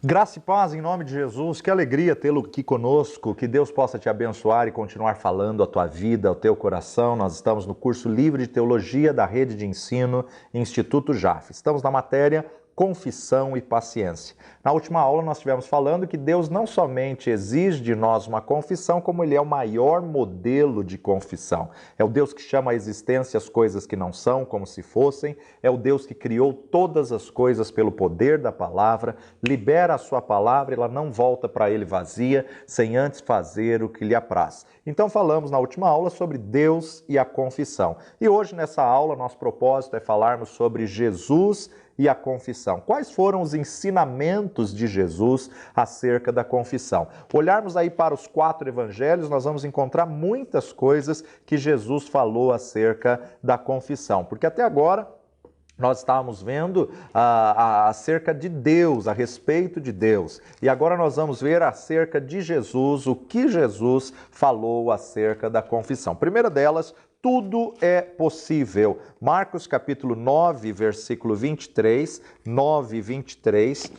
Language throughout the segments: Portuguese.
Graça e paz em nome de Jesus, que alegria tê-lo aqui conosco, que Deus possa te abençoar e continuar falando a tua vida, ao teu coração. Nós estamos no curso livre de teologia da rede de ensino Instituto Jaffe. Estamos na matéria confissão e paciência. Na última aula nós estivemos falando que Deus não somente exige de nós uma confissão, como Ele é o maior modelo de confissão. É o Deus que chama à existência as coisas que não são, como se fossem. É o Deus que criou todas as coisas pelo poder da palavra, libera a sua palavra, ela não volta para Ele vazia, sem antes fazer o que lhe apraz. Então falamos na última aula sobre Deus e a confissão. E hoje nessa aula nosso propósito é falarmos sobre Jesus e a confissão. Quais foram os ensinamentos de Jesus acerca da confissão? Olharmos aí para os 4 evangelhos, nós vamos encontrar muitas coisas que Jesus falou acerca da confissão, porque até agora nós estávamos vendo acerca de Deus, a respeito de Deus. E agora nós vamos ver acerca de Jesus, o que Jesus falou acerca da confissão. Primeira delas, tudo é possível. Marcos capítulo 9, versículo 23, 9 e 23,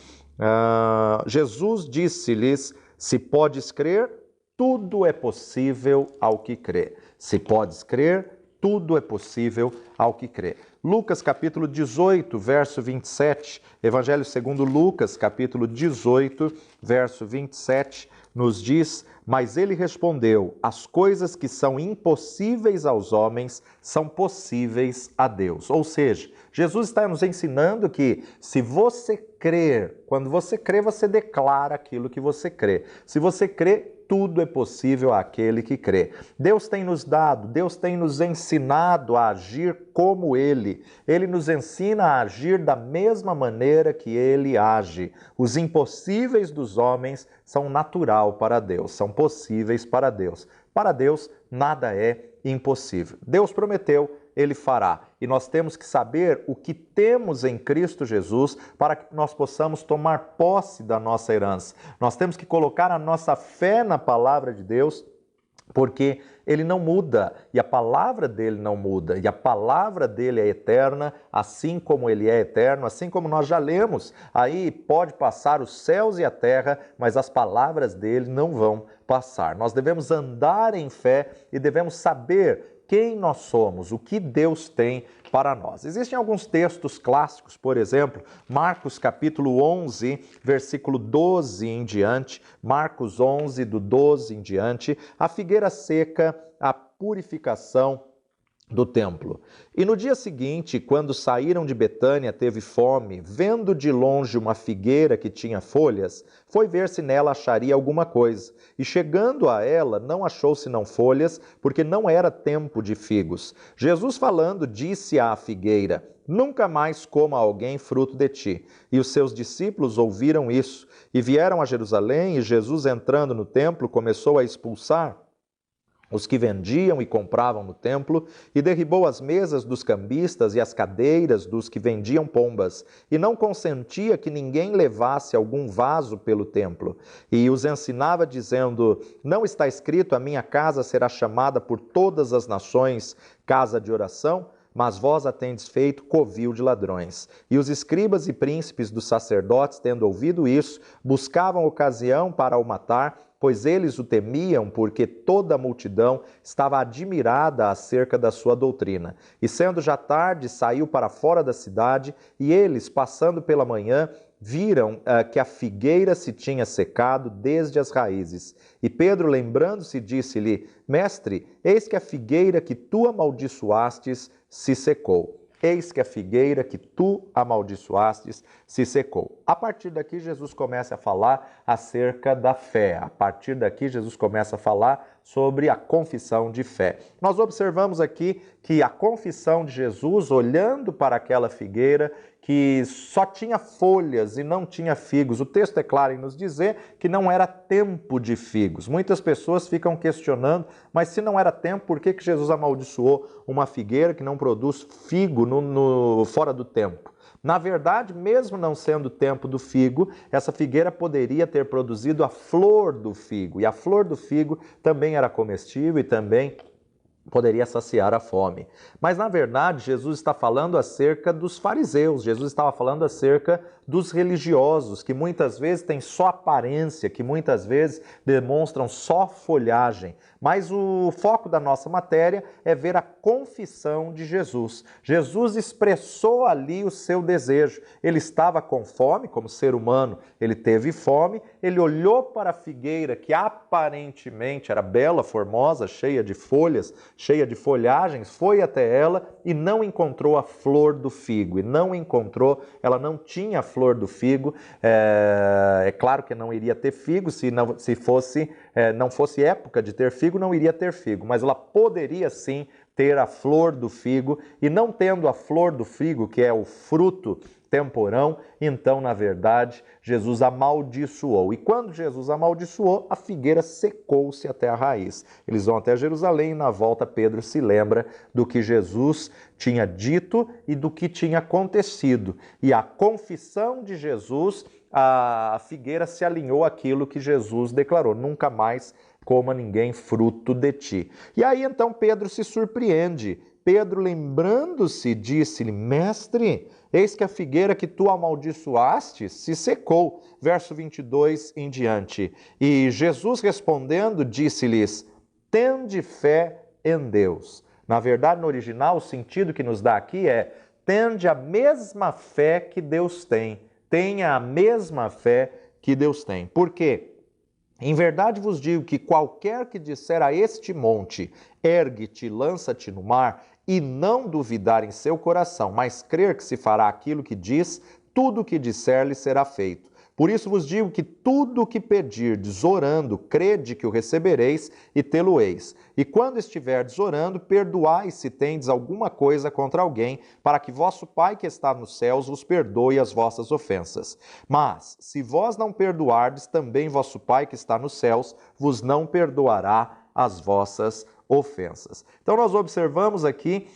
Jesus disse-lhes, se podes crer, tudo é possível ao que crê. Se podes crer, tudo é possível ao que crê. Lucas capítulo 18, verso 27, Evangelho segundo Lucas capítulo 18, verso 27, nos diz, mas ele respondeu, as coisas que são impossíveis aos homens são possíveis a Deus. Ou seja, Jesus está nos ensinando que se você crer, quando você crê, você declara aquilo que você crê. Se você crê, tudo é possível àquele que crê. Deus tem nos dado, Deus tem nos ensinado a agir como Ele. Ele nos ensina a agir da mesma maneira que Ele age. Os impossíveis dos homens são natural para Deus, são possíveis para Deus. Para Deus, nada é impossível. Deus prometeu, Ele fará. E nós temos que saber o que temos em Cristo Jesus para que nós possamos tomar posse da nossa herança. Nós temos que colocar a nossa fé na palavra de Deus, porque Ele não muda e a palavra dele não muda. E a palavra dele é eterna, assim como Ele é eterno, assim como nós já lemos. Aí pode passar os céus e a terra, mas as palavras dele não vão passar. Nós devemos andar em fé e devemos saber quem nós somos, o que Deus tem para nós. Existem alguns textos clássicos, por exemplo, Marcos capítulo 11, versículo 12 em diante, Marcos 11, do 12 em diante, a figueira seca, a purificação do templo. E no dia seguinte, quando saíram de Betânia, teve fome, vendo de longe uma figueira que tinha folhas, foi ver se nela acharia alguma coisa. E chegando a ela, não achou senão folhas, porque não era tempo de figos. Jesus falando, disse à figueira, nunca mais coma alguém fruto de ti. E os seus discípulos ouviram isso, e vieram a Jerusalém, e Jesus entrando no templo, começou a expulsar os que vendiam e compravam no templo, e derribou as mesas dos cambistas e as cadeiras dos que vendiam pombas, e não consentia que ninguém levasse algum vaso pelo templo. E os ensinava dizendo, não está escrito, a minha casa será chamada por todas as nações casa de oração? Mas vós a tendes feito covil de ladrões. E os escribas e príncipes dos sacerdotes, tendo ouvido isso, buscavam ocasião para o matar, pois eles o temiam, porque toda a multidão estava admirada acerca da sua doutrina. E sendo já tarde, saiu para fora da cidade, e eles, passando pela manhã, viram que a figueira se tinha secado desde as raízes. E Pedro, lembrando-se, disse-lhe, mestre, eis que a figueira que tu amaldiçoastes se secou. Eis que a figueira que tu amaldiçoastes se secou. A partir daqui, Jesus começa a falar acerca da fé. A partir daqui, Jesus começa a falar sobre a confissão de fé. Nós observamos aqui que a confissão de Jesus, olhando para aquela figueira que só tinha folhas e não tinha figos. O texto é claro em nos dizer que não era tempo de figos. Muitas pessoas ficam questionando, mas se não era tempo, por que Jesus amaldiçoou uma figueira que não produz figo fora do tempo? Na verdade, mesmo não sendo tempo do figo, essa figueira poderia ter produzido a flor do figo. E a flor do figo também era comestível e também poderia saciar a fome. Mas, na verdade, Jesus está falando acerca dos fariseus, Jesus estava falando acerca dos religiosos, que muitas vezes têm só aparência, que muitas vezes demonstram só folhagem. Mas o foco da nossa matéria é ver a confissão de Jesus. Jesus expressou ali o seu desejo. Ele estava com fome, como ser humano, ele teve fome, ele olhou para a figueira, que aparentemente era bela, formosa, cheia de folhas, cheia de folhagens, foi até ela e não encontrou a flor do figo. E não encontrou, ela não tinha a flor do figo. É claro que não iria ter figo, se não fosse época de ter figo, não iria ter figo. Mas ela poderia sim ter a flor do figo, e não tendo a flor do figo, que é o fruto temporão, então, na verdade, Jesus amaldiçoou. E quando Jesus amaldiçoou, a figueira secou-se até a raiz. Eles vão até Jerusalém e na volta Pedro se lembra do que Jesus tinha dito e do que tinha acontecido. E a confissão de Jesus, a figueira se alinhou àquilo que Jesus declarou: nunca mais coma ninguém fruto de ti. E aí então Pedro se surpreende. Pedro, lembrando-se, disse-lhe: mestre, eis que a figueira que tu amaldiçoaste se secou. Verso 22 em diante. E Jesus respondendo, disse-lhes: tende fé em Deus. Na verdade, no original, o sentido que nos dá aqui é: tende a mesma fé que Deus tem. Tenha a mesma fé que Deus tem. Por quê? Em verdade vos digo que qualquer que disser a este monte, ergue-te, lança-te no mar, e não duvidar em seu coração, mas crer que se fará aquilo que diz, tudo o que disser lhe será feito. Por isso vos digo que tudo o que pedirdes orando, crede que o recebereis e tê-lo-eis. E quando estiverdes orando, perdoai se tendes alguma coisa contra alguém, para que vosso Pai que está nos céus vos perdoe as vossas ofensas. Mas, se vós não perdoardes, também vosso Pai que está nos céus vos não perdoará as vossas ofensas. Então nós observamos aqui,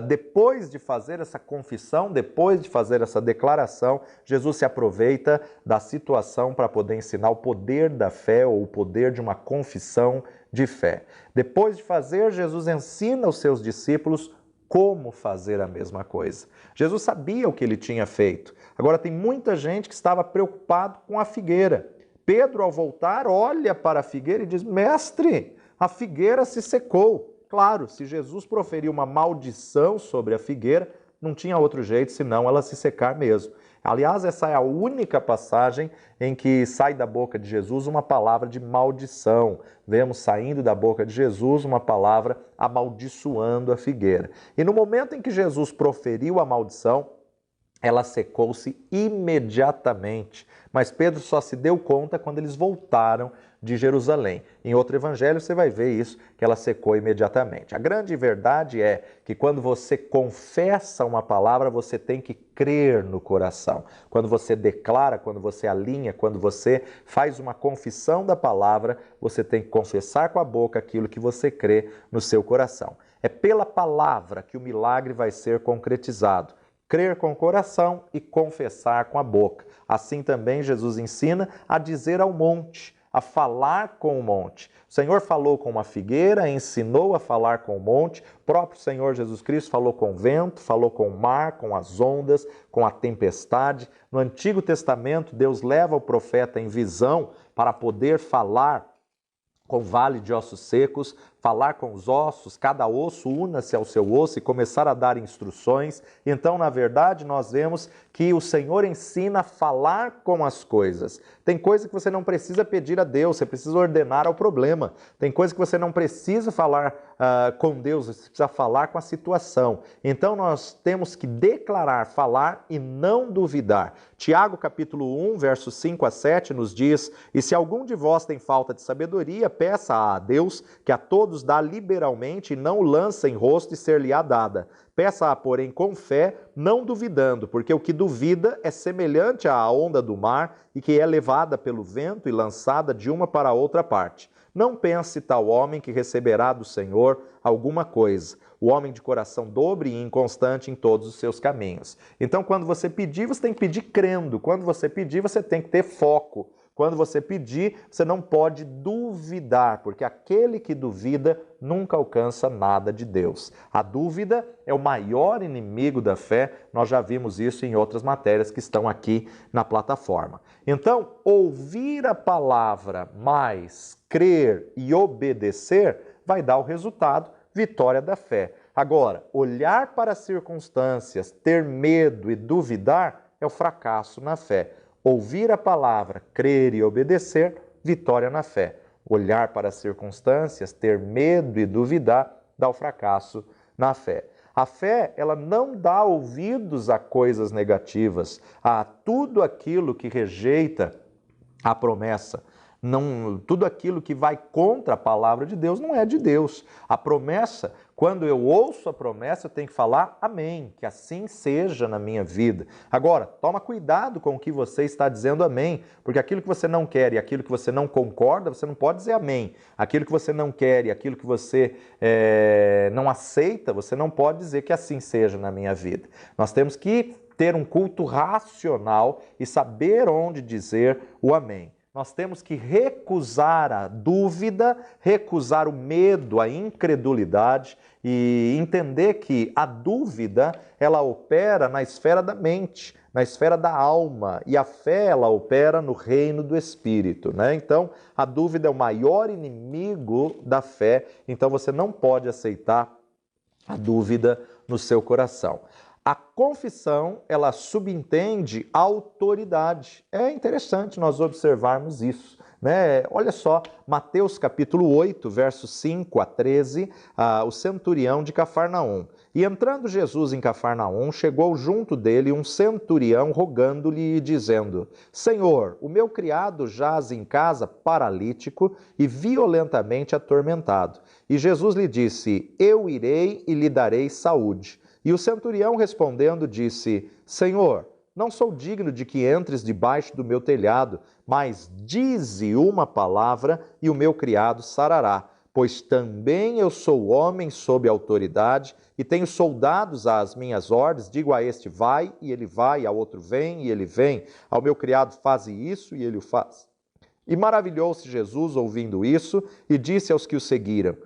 depois de fazer essa confissão, depois de fazer essa declaração, Jesus se aproveita da situação para poder ensinar o poder da fé, ou o poder de uma confissão de fé. Depois de fazer, Jesus ensina aos seus discípulos como fazer a mesma coisa. Jesus sabia o que ele tinha feito. Agora tem muita gente que estava preocupado com a figueira. Pedro, ao voltar, olha para a figueira e diz: mestre, a figueira se secou. Claro, se Jesus proferiu uma maldição sobre a figueira, não tinha outro jeito senão ela se secar mesmo. Aliás, essa é a única passagem em que sai da boca de Jesus uma palavra de maldição. Vemos saindo da boca de Jesus uma palavra amaldiçoando a figueira. E no momento em que Jesus proferiu a maldição, ela secou-se imediatamente. Mas Pedro só se deu conta quando eles voltaram de Jerusalém. Em outro evangelho você vai ver isso, que ela secou imediatamente. A grande verdade é que quando você confessa uma palavra, você tem que crer no coração. Quando você declara, quando você alinha, quando você faz uma confissão da palavra, você tem que confessar com a boca aquilo que você crê no seu coração. É pela palavra que o milagre vai ser concretizado. Crer com o coração e confessar com a boca. Assim também Jesus ensina a dizer ao monte, a falar com o monte. O Senhor falou com uma figueira, ensinou a falar com o monte. O próprio Senhor Jesus Cristo falou com o vento, falou com o mar, com as ondas, com a tempestade. No Antigo Testamento, Deus leva o profeta em visão para poder falar com o vale de ossos secos, falar com os ossos, cada osso una-se ao seu osso e começar a dar instruções. Então, na verdade, nós vemos que o Senhor ensina a falar com as coisas. Tem coisa que você não precisa pedir a Deus, você precisa ordenar ao problema. Tem coisa que você não precisa falar com Deus, você precisa falar com a situação. Então, nós temos que declarar, falar e não duvidar. Tiago, capítulo 1, versos 5 a 7, nos diz: e se algum de vós tem falta de sabedoria, peça a Deus, que a todos dá liberalmente, e não lança em rosto e ser-lhe-á dada. Peça-a, porém, com fé, não duvidando, porque o que duvida é semelhante à onda do mar, e que é levada pelo vento e lançada de uma para outra parte. Não pense tal homem que receberá do Senhor alguma coisa. O homem de coração dobre e inconstante em todos os seus caminhos. Então, quando você pedir, você tem que pedir crendo. Quando você pedir, você tem que ter foco. quando você pedir, você não pode duvidar, porque aquele que duvida nunca alcança nada de Deus. A dúvida é o maior inimigo da fé, nós já vimos isso em outras matérias que estão aqui na plataforma. Então, ouvir a palavra, mais crer e obedecer, vai dar o resultado, vitória da fé. Agora, olhar para as circunstâncias, ter medo e duvidar é o fracasso na fé. Ouvir a palavra, crer e obedecer, vitória na fé. Olhar para as circunstâncias, ter medo e duvidar, dá o fracasso na fé. A fé, ela não dá ouvidos a coisas negativas, a tudo aquilo que rejeita a promessa. Não, tudo aquilo que vai contra a palavra de Deus não é de Deus. A promessa, quando eu ouço a promessa, eu tenho que falar amém, que assim seja na minha vida. Agora, toma cuidado com o que você está dizendo amém, porque aquilo que você não quer e aquilo que você não concorda, você não pode dizer amém. Aquilo que você não quer e aquilo que você não aceita, você não pode dizer que assim seja na minha vida. Nós temos que ter um culto racional e saber onde dizer o amém. Nós temos que recusar a dúvida, recusar o medo, a incredulidade e entender que a dúvida, ela opera na esfera da mente, na esfera da alma, e a fé, ela opera no reino do Espírito, né? Então, a dúvida é o maior inimigo da fé, então você não pode aceitar a dúvida no seu coração. A confissão, ela subentende a autoridade. É interessante nós observarmos isso, né? Olha só, Mateus capítulo 8, versos 5 a 13, o centurião de Cafarnaum. E entrando Jesus em Cafarnaum, chegou junto dele um centurião rogando-lhe e dizendo: Senhor, o meu criado jaz em casa paralítico e violentamente atormentado. E Jesus lhe disse: Eu irei e lhe darei saúde. E o centurião respondendo disse: Senhor, não sou digno de que entres debaixo do meu telhado, mas dize uma palavra e o meu criado sarará. Pois também eu sou homem sob autoridade e tenho soldados às minhas ordens. Digo a este vai e ele vai, ao outro vem e ele vem. Ao meu criado faze isso e ele o faz. E maravilhou-se Jesus ouvindo isso e disse aos que o seguiam: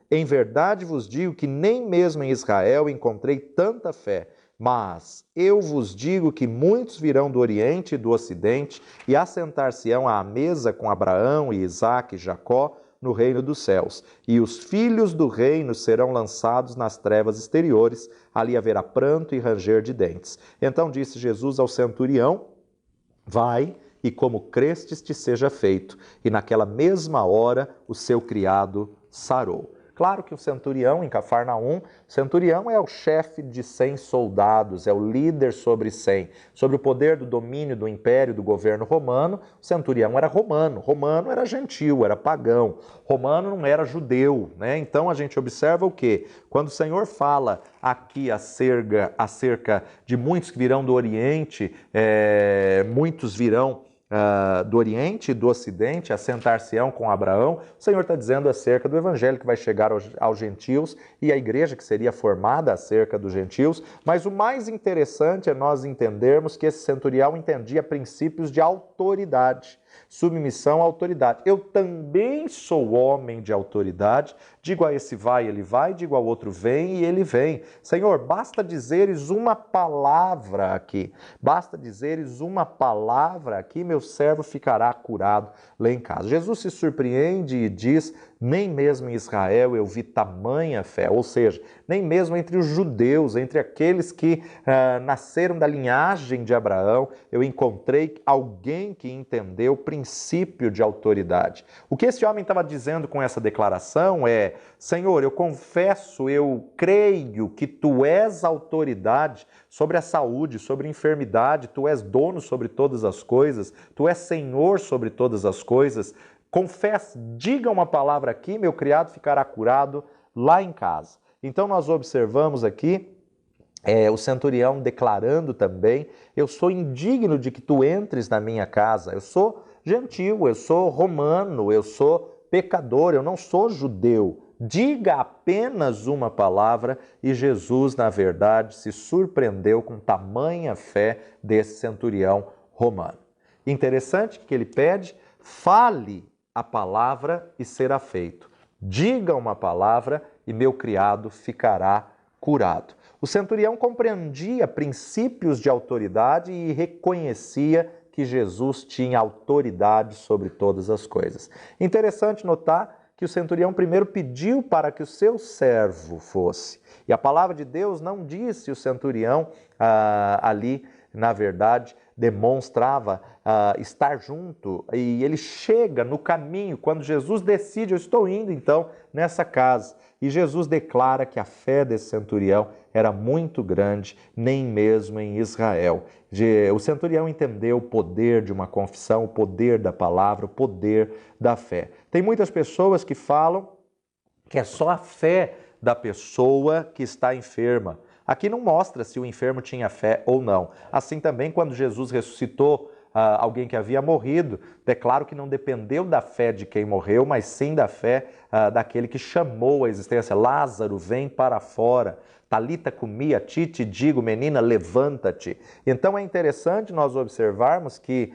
Em verdade vos digo que nem mesmo em Israel encontrei tanta fé, mas eu vos digo que muitos virão do Oriente e do Ocidente e assentar-se-ão à mesa com Abraão e Isaque e Jacó no reino dos céus. E os filhos do reino serão lançados nas trevas exteriores, ali haverá pranto e ranger de dentes. Então disse Jesus ao centurião: Vai, e como crestes te seja feito. E naquela mesma hora o seu criado sarou. Claro que o centurião em Cafarnaum, o centurião é o chefe de 100 soldados, é o líder sobre 100. Sobre o poder do domínio do império do governo romano, o centurião era romano. Romano era gentil, era pagão. Romano não era judeu, né? Então a gente observa o quê? Quando o Senhor fala aqui acerca de muitos que virão do Oriente, muitos virão do Oriente e do Ocidente, assentar-se-ão com Abraão, o Senhor está dizendo acerca do evangelho que vai chegar aos gentios e a igreja que seria formada acerca dos gentios, mas o mais interessante é nós entendermos que esse centurião entendia princípios de autoridade, submissão à autoridade. Eu também sou homem de autoridade, digo a esse vai, ele vai, digo ao outro vem e ele vem. Senhor, basta dizeres uma palavra aqui, basta dizeres uma palavra aqui, meu servo ficará curado lá em casa. Jesus se surpreende e diz: nem mesmo em Israel eu vi tamanha fé, ou seja, nem mesmo entre os judeus, entre aqueles que nasceram da linhagem de Abraão, eu encontrei alguém que entendeu o princípio de autoridade. O que esse homem estava dizendo com essa declaração é: Senhor, eu confesso, eu creio que Tu és autoridade sobre a saúde, sobre a enfermidade, Tu és dono sobre todas as coisas, Tu és Senhor sobre todas as coisas. Confesse, diga uma palavra aqui, meu criado ficará curado lá em casa. Então nós observamos aqui o centurião declarando também: eu sou indigno de que tu entres na minha casa, eu sou gentil, eu sou romano, eu sou pecador, eu não sou judeu. Diga apenas uma palavra, e Jesus, na verdade, se surpreendeu com tamanha fé desse centurião romano. Interessante que ele pede: fale a palavra e será feito. Diga uma palavra e meu criado ficará curado. O centurião compreendia princípios de autoridade e reconhecia que Jesus tinha autoridade sobre todas as coisas. Interessante notar que o centurião primeiro pediu para que o seu servo fosse. E a palavra de Deus não disse o centurião ali, na verdade, demonstrava estar junto. E ele chega no caminho, quando Jesus decide: eu estou indo então nessa casa. E Jesus declara que a fé desse centurião era muito grande, nem mesmo em Israel. O centurião entendeu o poder de uma confissão, o poder da palavra, o poder da fé. Tem muitas pessoas que falam que é só a fé da pessoa que está enferma. Aqui não mostra se o enfermo tinha fé ou não. Assim também, quando Jesus ressuscitou alguém que havia morrido, é claro que não dependeu da fé de quem morreu, mas sim da fé daquele que chamou a existência. Lázaro, vem para fora. Talita cumi, a ti te digo, menina, levanta-te. Então é interessante nós observarmos que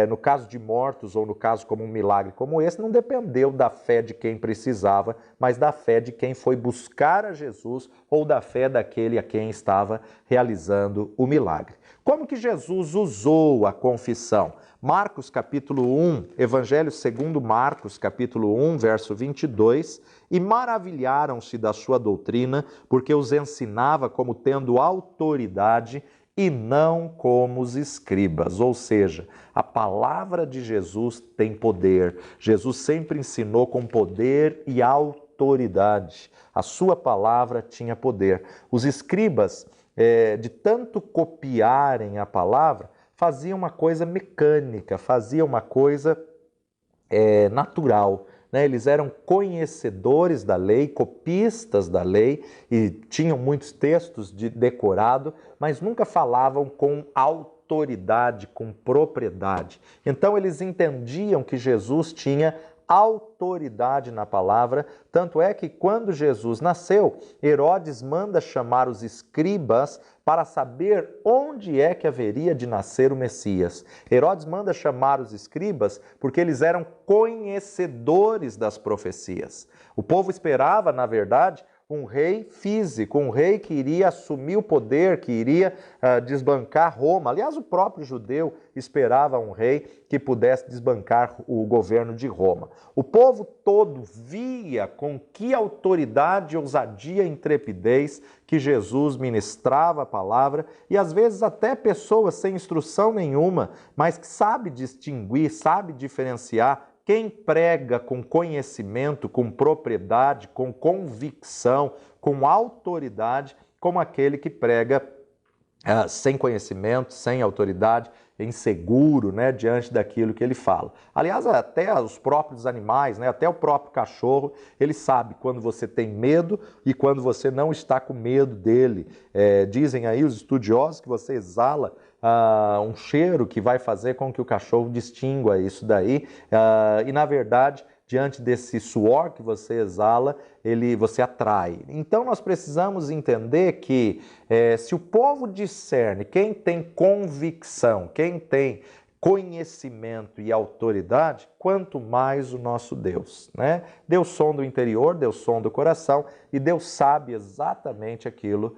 no caso de mortos ou no caso como um milagre como esse, não dependeu da fé de quem precisava, mas da fé de quem foi buscar a Jesus ou da fé daquele a quem estava realizando o milagre. Como que Jesus usou a confissão? Marcos capítulo 1, Evangelho segundo Marcos capítulo 1, verso 22, e maravilharam-se da sua doutrina, porque os ensinava como tendo autoridade e não como os escribas. Ou seja, a palavra de Jesus tem poder. Jesus sempre ensinou com poder e autoridade. A sua palavra tinha poder. Os escribas, de tanto copiarem a palavra, faziam uma coisa mecânica, faziam uma coisa natural. Eles eram conhecedores da lei, copistas da lei e tinham muitos textos decorado, mas nunca falavam com autoridade, com propriedade. Então eles entendiam que Jesus tinha autoridade na palavra, tanto é que quando Jesus nasceu, Herodes manda chamar os escribas para saber onde é que haveria de nascer o Messias. Herodes manda chamar os escribas porque eles eram conhecedores das profecias. O povo esperava, na verdade, um rei físico, um rei que iria assumir o poder, que iria desbancar Roma. Aliás, o próprio judeu esperava um rei que pudesse desbancar o governo de Roma. O povo todo via com que autoridade, ousadia e intrepidez que Jesus ministrava a palavra, e às vezes até pessoas sem instrução nenhuma, mas que sabe distinguir, sabe diferenciar quem prega com conhecimento, com propriedade, com convicção, com autoridade, como aquele que prega sem conhecimento, sem autoridade, inseguro, diante daquilo que ele fala. Aliás, até os próprios animais, até o próprio cachorro, ele sabe quando você tem medo e quando você não está com medo dele. Dizem aí os estudiosos que você exala um cheiro que vai fazer com que o cachorro distingua isso daí, e na verdade, diante desse suor que você exala, você atrai. Então nós precisamos entender que se o povo discerne, quem tem convicção, quem tem conhecimento e autoridade, quanto mais o nosso Deus, Deus sonda o interior, Deus sonda o coração e Deus sabe exatamente aquilo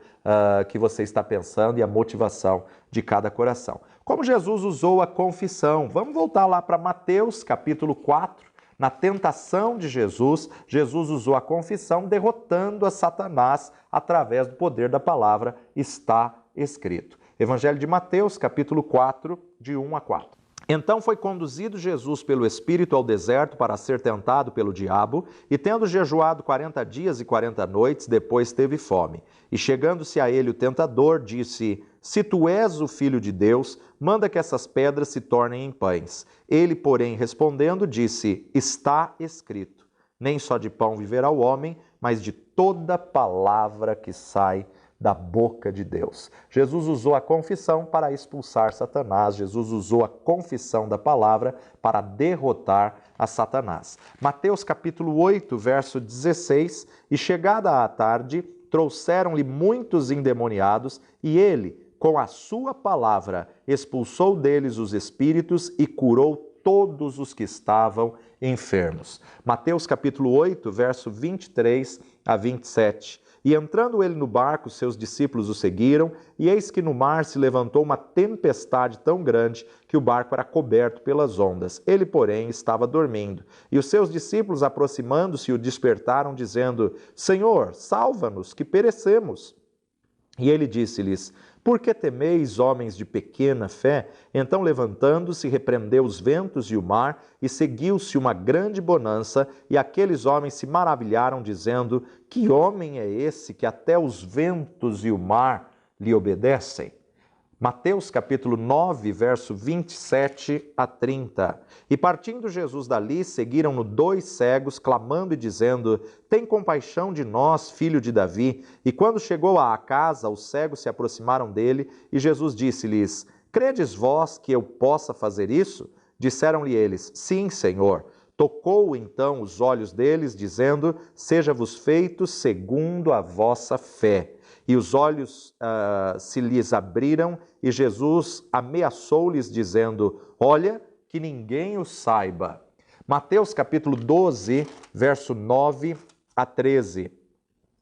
que você está pensando e a motivação de cada coração. Como Jesus usou a confissão? Vamos voltar lá para Mateus capítulo 4. Na tentação de Jesus, Jesus usou a confissão derrotando a Satanás através do poder da palavra, está escrito. Evangelho de Mateus, capítulo 4, de 1 a 4. Então foi conduzido Jesus pelo Espírito ao deserto para ser tentado pelo diabo, e tendo jejuado 40 dias e 40 noites, depois teve fome. E chegando-se a ele o tentador, disse: Se tu és o Filho de Deus, manda que essas pedras se tornem em pães. Ele, porém, respondendo, disse: Está escrito, nem só de pão viverá o homem, mas de toda palavra que sai da boca de Deus. Jesus usou a confissão para expulsar Satanás, Jesus usou a confissão da palavra para derrotar a Satanás. Mateus capítulo 8, verso 16, e chegada a tarde, trouxeram-lhe muitos endemoniados, e ele, com a sua palavra, expulsou deles os espíritos e curou todos os que estavam enfermos. Mateus capítulo 8, verso 23 a 27. E entrando ele no barco, seus discípulos o seguiram, e eis que no mar se levantou uma tempestade tão grande que o barco era coberto pelas ondas. Ele, porém, estava dormindo. E os seus discípulos, aproximando-se, o despertaram, dizendo: Senhor, salva-nos, que perecemos. E ele disse-lhes: Por que temeis, homens de pequena fé? Então, levantando-se, repreendeu os ventos e o mar, e seguiu-se uma grande bonança, e aqueles homens se maravilharam, dizendo: Que homem é esse que até os ventos e o mar lhe obedecem? Mateus capítulo 9, verso 27 a 30. E partindo Jesus dali, seguiram-no 2 cegos, clamando e dizendo: Tem compaixão de nós, filho de Davi. E quando chegou à casa, os cegos se aproximaram dele, e Jesus disse-lhes: Credes vós que eu possa fazer isso? Disseram-lhe eles: Sim, Senhor. Tocou então os olhos deles, dizendo: Seja-vos feito segundo a vossa fé. E os olhos se lhes abriram, e Jesus ameaçou-lhes, dizendo: Olha, que ninguém o saiba. Mateus capítulo 12, verso 9 a 13.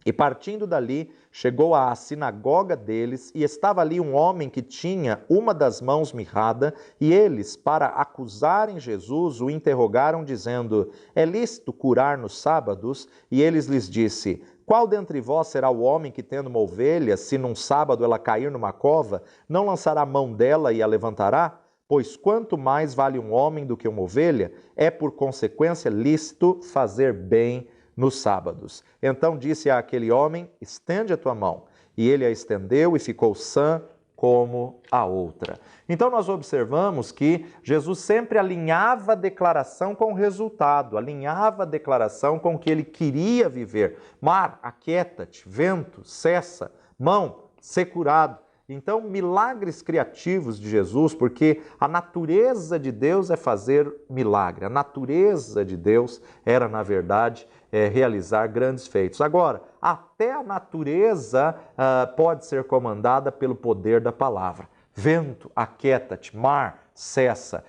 E partindo dali, chegou à sinagoga deles, e estava ali um homem que tinha uma das mãos mirrada, e eles, para acusarem Jesus, o interrogaram, dizendo: É lícito curar nos sábados? E eles lhes disse: Qual dentre vós será o homem que, tendo uma ovelha, se num sábado ela cair numa cova, não lançará a mão dela e a levantará? Pois quanto mais vale um homem do que uma ovelha, é por consequência lícito fazer bem nos sábados. Então disse àquele homem: Estende a tua mão. E ele a estendeu e ficou sã como a outra. Então nós observamos que Jesus sempre alinhava a declaração com o resultado, alinhava a declaração com o que ele queria viver. Mar, aquieta-te, vento, cessa, mão, ser curado. Então, milagres criativos de Jesus, porque a natureza de Deus é fazer milagre. A natureza de Deus era, na verdade, realizar grandes feitos. Agora, até a natureza pode ser comandada pelo poder da palavra. Vento, aquieta-te, mar, cessa,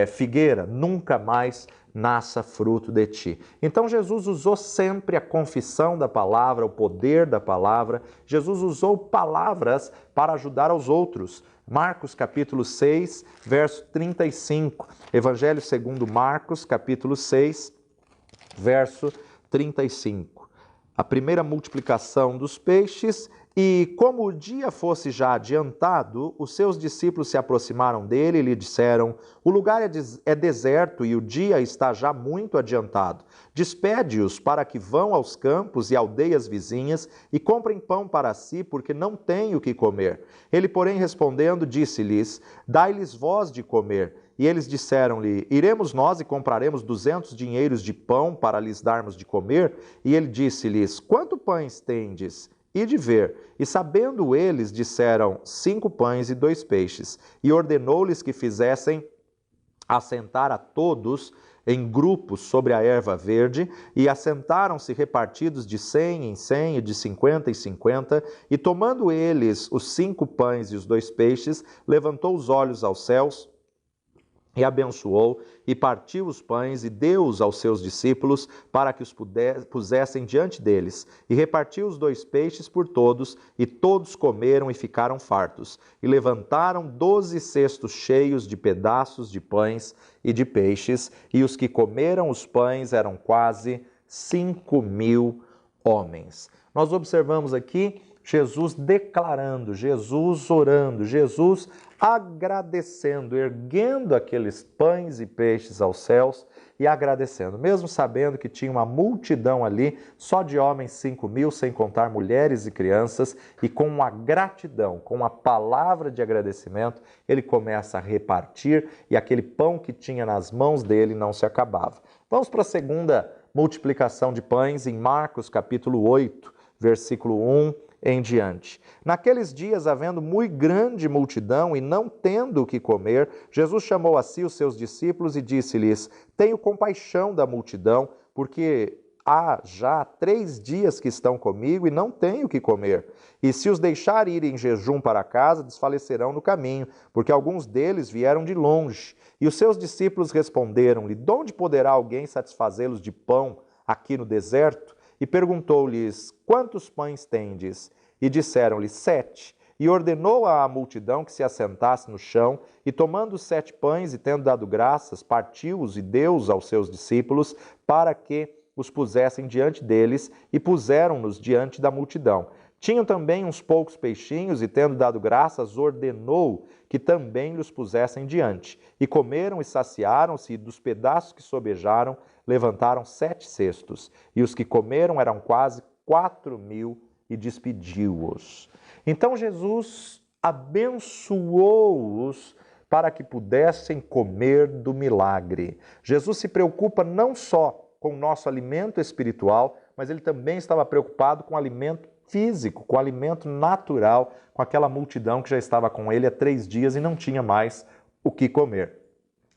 figueira, nunca mais nasça fruto de ti. Então Jesus usou sempre a confissão da palavra, o poder da palavra. Jesus usou palavras para ajudar aos outros. Marcos capítulo 6, verso 35. Evangelho segundo Marcos, capítulo 6, verso 35. A primeira multiplicação dos peixes. E como o dia fosse já adiantado, os seus discípulos se aproximaram dele e lhe disseram: O lugar é deserto e o dia está já muito adiantado. Despede-os para que vão aos campos e aldeias vizinhas e comprem pão para si, porque não têm o que comer. Ele, porém, respondendo, disse-lhes: Dai-lhes vós de comer. E eles disseram-lhe: Iremos nós e compraremos 200 dinheiros de pão para lhes darmos de comer? E ele disse-lhes: Quanto pães tendes? E de ver. E sabendo eles, disseram: 5 pães e 2 peixes. E ordenou-lhes que fizessem assentar a todos em grupos sobre a erva verde, e assentaram-se repartidos de 100 em 100 e de 50 em 50, e tomando eles os 5 pães e os 2 peixes, levantou os olhos aos céus, e abençoou, e partiu os pães, e deu-os aos seus discípulos, para que os pusessem diante deles. E repartiu os 2 peixes por todos, e todos comeram e ficaram fartos. E levantaram 12 cestos cheios de pedaços de pães e de peixes, e os que comeram os pães eram quase 5.000 homens. Nós observamos aqui Jesus declarando, Jesus orando, Jesus agradecendo, erguendo aqueles pães e peixes aos céus e agradecendo, mesmo sabendo que tinha uma multidão ali, só de homens 5.000, sem contar mulheres e crianças, e com uma gratidão, com uma palavra de agradecimento, ele começa a repartir e aquele pão que tinha nas mãos dele não se acabava. Vamos para a segunda multiplicação de pães em Marcos capítulo 8, versículo 1 em diante. Naqueles dias, havendo muito grande multidão e não tendo o que comer, Jesus chamou a si os seus discípulos e disse-lhes: Tenho compaixão da multidão, porque há já 3 dias que estão comigo e não tenho o que comer. E se os deixar ir em jejum para casa, desfalecerão no caminho, porque alguns deles vieram de longe. E os seus discípulos responderam-lhe: de onde poderá alguém satisfazê-los de pão aqui no deserto? E perguntou-lhes: quantos pães tendes? E disseram-lhe: 7. E ordenou à multidão que se assentasse no chão, e tomando os 7 pães e tendo dado graças, partiu-os e deu-os aos seus discípulos, para que os pusessem diante deles, e puseram-nos diante da multidão. Tinham também uns poucos peixinhos, e tendo dado graças, ordenou que também lhes pusessem diante. E comeram e saciaram-se, e dos pedaços que sobejaram, levantaram 7 cestos. E os que comeram eram quase 4.000, e despediu-os. Então Jesus abençoou-os para que pudessem comer do milagre. Jesus se preocupa não só com o nosso alimento espiritual, mas ele também estava preocupado com o alimento físico, com o alimento natural, com aquela multidão que já estava com ele há 3 dias e não tinha mais o que comer.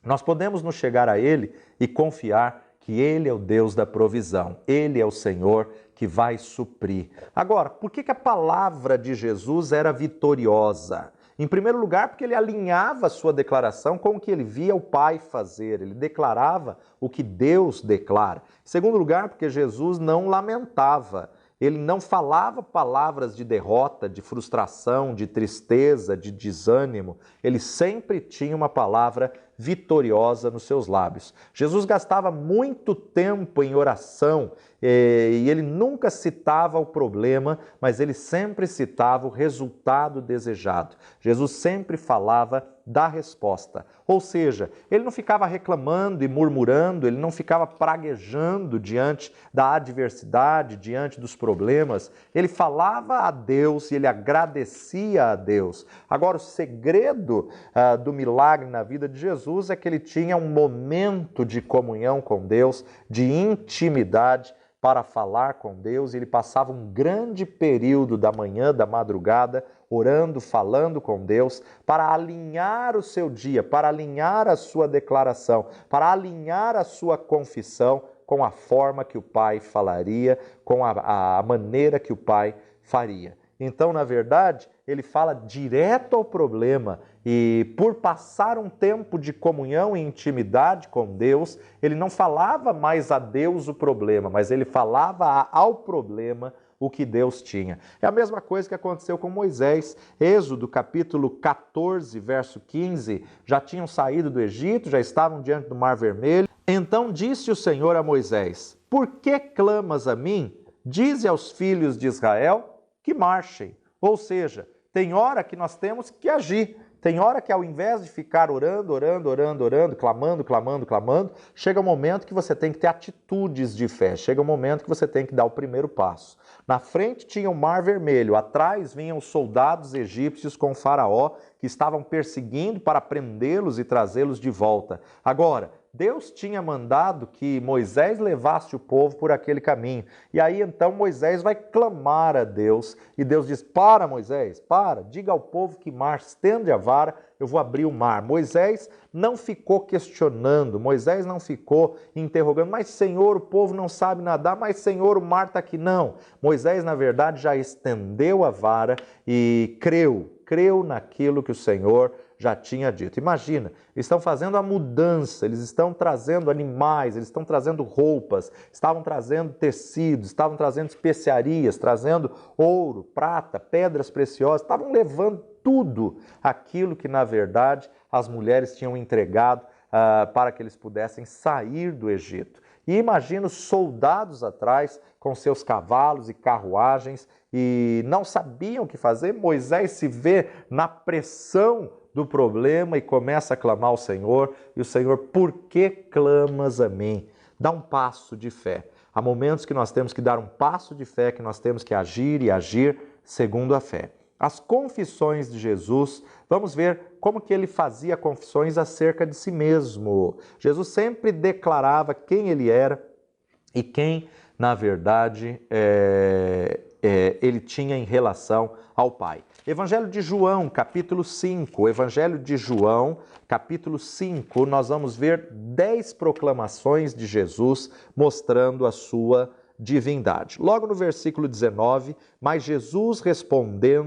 Nós podemos nos chegar a ele e confiar que ele é o Deus da provisão, ele é o Senhor que vai suprir. Agora, por que a palavra de Jesus era vitoriosa? Em primeiro lugar, porque ele alinhava a sua declaração com o que ele via o Pai fazer, ele declarava o que Deus declara. Em segundo lugar, porque Jesus não lamentava, ele não falava palavras de derrota, de frustração, de tristeza, de desânimo, ele sempre tinha uma palavra vitoriosa nos seus lábios. Jesus gastava muito tempo em oração e ele nunca citava o problema, mas ele sempre citava o resultado desejado. Jesus sempre falava da resposta. Ou seja, ele não ficava reclamando e murmurando, ele não ficava praguejando diante da adversidade, diante dos problemas. Ele falava a Deus e ele agradecia a Deus. Agora, o segredo do milagre na vida de Jesus é que ele tinha um momento de comunhão com Deus, de intimidade, para falar com Deus. Ele passava um grande período da manhã, da madrugada, orando, falando com Deus, para alinhar o seu dia, para alinhar a sua declaração, para alinhar a sua confissão com a forma que o Pai falaria, com a maneira que o Pai faria. Então, na verdade, ele fala direto ao problema e por passar um tempo de comunhão e intimidade com Deus, ele não falava mais a Deus o problema, mas ele falava ao problema o que Deus tinha. É a mesma coisa que aconteceu com Moisés. Êxodo, capítulo 14, verso 15, já tinham saído do Egito, já estavam diante do Mar Vermelho. Então disse o Senhor a Moisés: por que clamas a mim? Dize aos filhos de Israel que marchem. Ou seja, tem hora que nós temos que agir. Tem hora que ao invés de ficar orando, clamando, chega um momento que você tem que ter atitudes de fé. Chega um momento que você tem que dar o primeiro passo. Na frente tinha o Mar Vermelho, atrás vinham os soldados egípcios com o faraó que estavam perseguindo para prendê-los e trazê-los de volta. Agora, Deus tinha mandado que Moisés levasse o povo por aquele caminho. E aí então Moisés vai clamar a Deus. E Deus diz: para, Moisés, para, diga ao povo que marche, estende a vara, eu vou abrir o mar. Moisés não ficou questionando, Moisés não ficou interrogando: mas Senhor, o povo não sabe nadar, mas Senhor, o mar está aqui. Não, Moisés na verdade já estendeu a vara e creu naquilo que o Senhor já tinha dito. Imagina, eles estão fazendo a mudança, eles estão trazendo animais, eles estão trazendo roupas, estavam trazendo tecidos, estavam trazendo especiarias, trazendo ouro, prata, pedras preciosas, estavam levando tudo aquilo que, na verdade, as mulheres tinham entregado para que eles pudessem sair do Egito. E imagina os soldados atrás com seus cavalos e carruagens e não sabiam o que fazer. Moisés se vê na pressão do problema e começa a clamar ao Senhor. E o Senhor: por que clamas a mim? Dá um passo de fé. Há momentos que nós temos que dar um passo de fé, que nós temos que agir e agir segundo a fé. As confissões de Jesus, vamos ver como que ele fazia confissões acerca de si mesmo. Jesus sempre declarava quem ele era e quem, na verdade, ele tinha em relação ao Pai. Evangelho de João, capítulo 5. Evangelho de João, capítulo 5, nós vamos ver 10 proclamações de Jesus mostrando a sua divindade. Logo no versículo 19, mas Jesus respondeu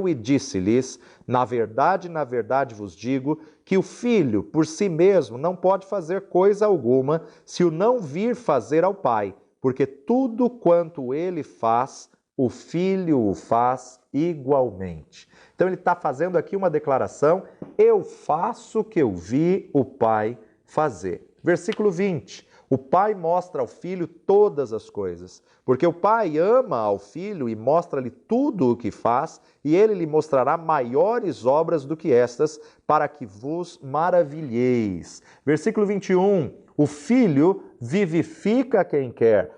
e disse-lhes: na verdade vos digo que o Filho por si mesmo não pode fazer coisa alguma se o não vir fazer ao Pai, porque tudo quanto ele faz, o Filho o faz igualmente. Então ele está fazendo aqui uma declaração: eu faço o que eu vi o Pai fazer. Versículo 20. O Pai mostra ao Filho todas as coisas, porque o Pai ama ao Filho e mostra-lhe tudo o que faz, e ele lhe mostrará maiores obras do que estas, para que vos maravilheis. Versículo 21. O Filho vivifica quem quer,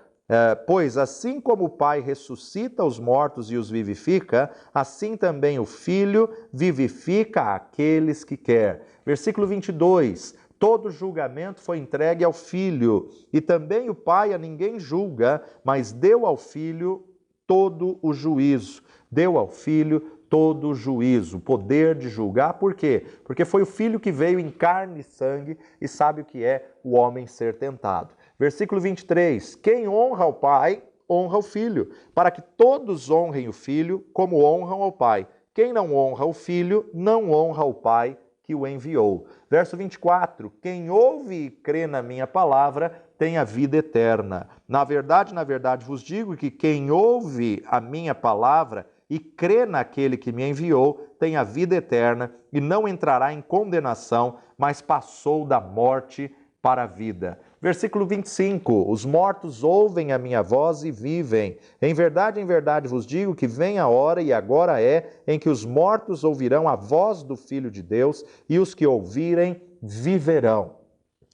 pois assim como o Pai ressuscita os mortos e os vivifica, assim também o Filho vivifica aqueles que quer. Versículo 22. Todo julgamento foi entregue ao Filho, e também o Pai a ninguém julga, mas deu ao Filho todo o juízo. Deu ao Filho todo o juízo, o poder de julgar. Por quê? Porque foi o Filho que veio em carne e sangue e sabe o que é o homem ser tentado. Versículo 23. Quem honra o Pai, honra o Filho, para que todos honrem o Filho como honram ao Pai. Quem não honra o Filho, não honra o Pai que o enviou. Verso 24, quem ouve e crê na minha palavra tem a vida eterna. Na verdade vos digo que quem ouve a minha palavra e crê naquele que me enviou tem a vida eterna e não entrará em condenação, mas passou da morte para a vida. Versículo 25, os mortos ouvem a minha voz e vivem. Em verdade vos digo que vem a hora, e agora é, em que os mortos ouvirão a voz do Filho de Deus, e os que ouvirem viverão.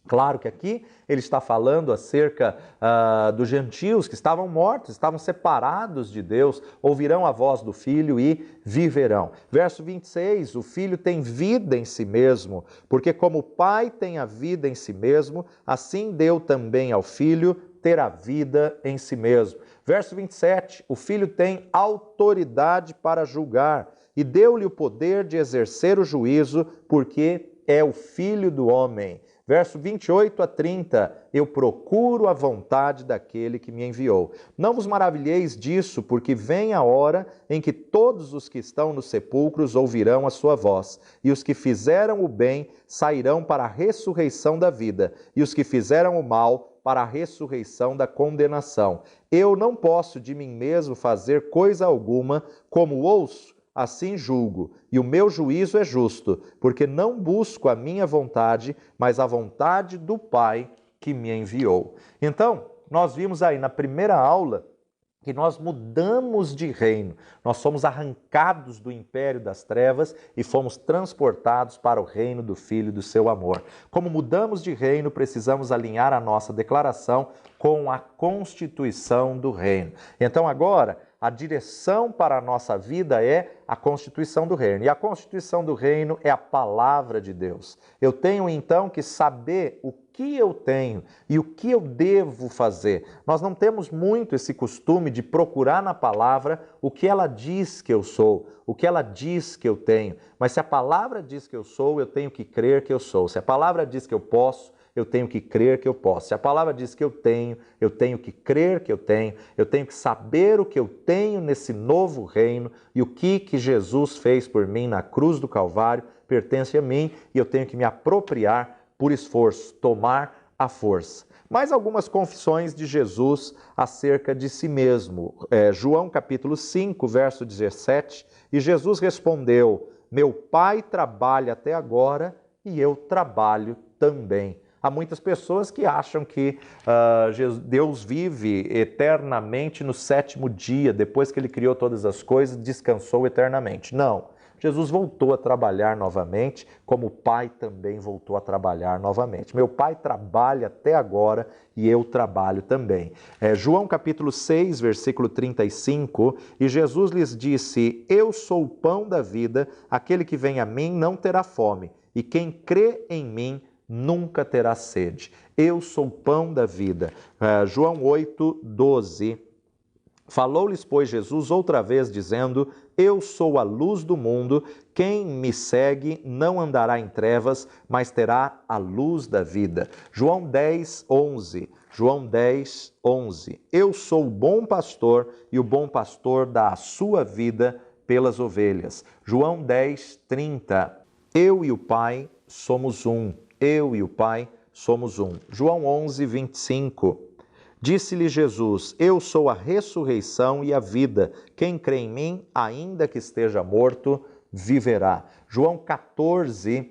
Claro que aqui ele está falando acerca dos gentios que estavam mortos, estavam separados de Deus, ouvirão a voz do Filho e viverão. Verso 26, o Filho tem vida em si mesmo, porque como o Pai tem a vida em si mesmo, assim deu também ao Filho ter a vida em si mesmo. Verso 27, o Filho tem autoridade para julgar e deu-lhe o poder de exercer o juízo, porque é o Filho do homem. Verso 28 a 30, eu procuro a vontade daquele que me enviou. Não vos maravilheis disso, porque vem a hora em que todos os que estão nos sepulcros ouvirão a sua voz, e os que fizeram o bem sairão para a ressurreição da vida, e os que fizeram o mal para a ressurreição da condenação. Eu não posso de mim mesmo fazer coisa alguma, como ouço, assim julgo, e o meu juízo é justo, porque não busco a minha vontade, mas a vontade do Pai que me enviou. Então, nós vimos aí na primeira aula que nós mudamos de reino, nós somos arrancados do império das trevas e fomos transportados para o reino do Filho do seu amor. Como mudamos de reino, precisamos alinhar a nossa declaração com a constituição do reino. Então agora, a direção para a nossa vida é a constituição do reino. E a constituição do reino é a palavra de Deus. Eu tenho então que saber o que eu tenho e o que eu devo fazer. Nós não temos muito esse costume de procurar na palavra o que ela diz que eu sou, o que ela diz que eu tenho. Mas se a palavra diz que eu sou, eu tenho que crer que eu sou. Se a palavra diz que eu posso, eu tenho que crer que eu posso. Se a palavra diz que eu tenho que crer que eu tenho que saber o que eu tenho nesse novo reino e o que Jesus fez por mim na cruz do Calvário pertence a mim e eu tenho que me apropriar por esforço, tomar a força. Mais algumas confissões de Jesus acerca de si mesmo. João capítulo 5, verso 17, e Jesus respondeu: meu Pai trabalha até agora e eu trabalho também. Há muitas pessoas que acham que Deus vive eternamente no sétimo dia, depois que Ele criou todas as coisas, descansou eternamente. Não. Jesus voltou a trabalhar novamente, como o Pai também voltou a trabalhar novamente. Meu Pai trabalha até agora e eu trabalho também. João capítulo 6, versículo 35, e Jesus lhes disse: eu sou o pão da vida, aquele que vem a mim não terá fome, e quem crê em mim nunca terá sede. Eu sou o pão da vida. João 8, 12 Falou-lhes, pois, Jesus outra vez, dizendo: Eu sou a luz do mundo, quem me segue não andará em trevas, mas terá a luz da vida. João 10, 11. João 10, 11. Eu sou o bom pastor, e o bom pastor dá a sua vida pelas ovelhas. João 10, 30. Eu e o Pai somos um. Eu e o Pai somos um. João 11, 25. Disse-lhe Jesus: Eu sou a ressurreição e a vida. Quem crê em mim, ainda que esteja morto, viverá. João 14,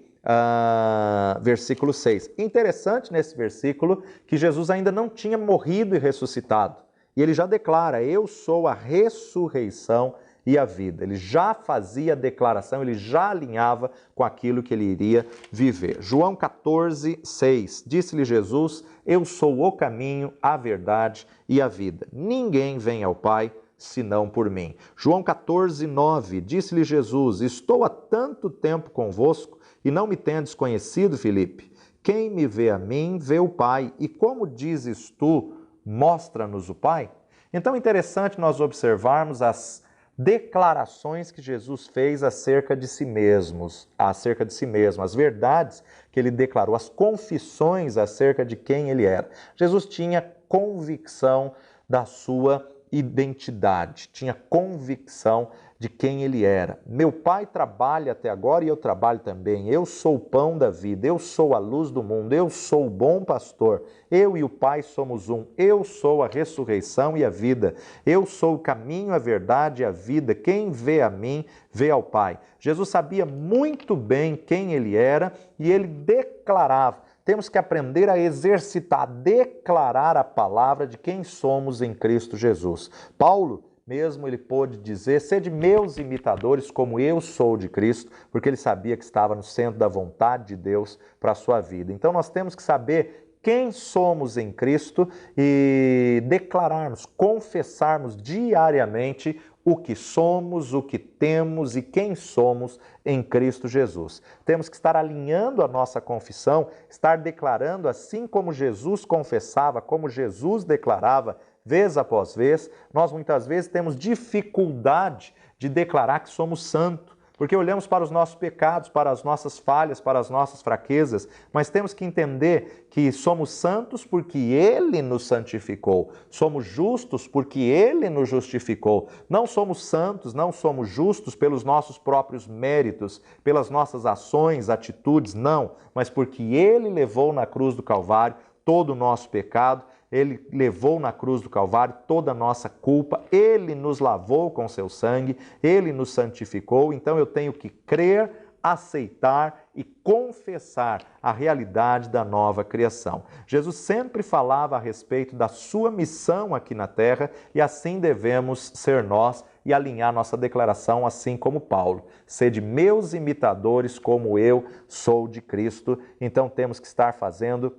versículo 6. Interessante nesse versículo que Jesus ainda não tinha morrido e ressuscitado. E ele já declara: Eu sou a ressurreição e a vida. Ele já fazia a declaração, ele já alinhava com aquilo que ele iria viver. João 14, 6. Disse-lhe Jesus: Eu sou o caminho, a verdade e a vida. Ninguém vem ao Pai senão por mim. João 14, 9. Disse-lhe Jesus: Estou há tanto tempo convosco e não me tendes conhecido, Filipe. Quem me vê a mim, vê o Pai. E como dizes tu, mostra-nos o Pai? Então é interessante nós observarmos as declarações que Jesus fez acerca de si mesmo, as verdades que ele declarou, as confissões acerca de quem ele era. Jesus tinha convicção da sua identidade, tinha convicção de quem ele era. Meu Pai trabalha até agora e eu trabalho também. Eu sou o pão da vida, eu sou a luz do mundo, eu sou o bom pastor. Eu e o Pai somos um. Eu sou a ressurreição e a vida. Eu sou o caminho, a verdade e a vida. Quem vê a mim, vê ao Pai. Jesus sabia muito bem quem ele era e ele declarava. Temos que aprender a exercitar, a declarar a palavra de quem somos em Cristo Jesus. Paulo, mesmo ele pôde dizer: sede meus imitadores como eu sou de Cristo, porque ele sabia que estava no centro da vontade de Deus para a sua vida. Então nós temos que saber quem somos em Cristo e declararmos, confessarmos diariamente o que somos, o que temos e quem somos em Cristo Jesus. Temos que estar alinhando a nossa confissão, estar declarando assim como Jesus confessava, como Jesus declarava, vez após vez. Nós muitas vezes temos dificuldade de declarar que somos santos, porque olhamos para os nossos pecados, para as nossas falhas, para as nossas fraquezas, mas temos que entender que somos santos porque Ele nos santificou, somos justos porque Ele nos justificou. Não somos santos, não somos justos pelos nossos próprios méritos, pelas nossas ações, atitudes, não, mas porque Ele levou na cruz do Calvário todo o nosso pecado. Ele levou na cruz do Calvário toda a nossa culpa, Ele nos lavou com seu sangue, Ele nos santificou. Então eu tenho que crer, aceitar e confessar a realidade da nova criação. Jesus sempre falava a respeito da sua missão aqui na terra e assim devemos ser nós e alinhar nossa declaração assim como Paulo. Sede meus imitadores como eu sou de Cristo. Então temos que estar fazendo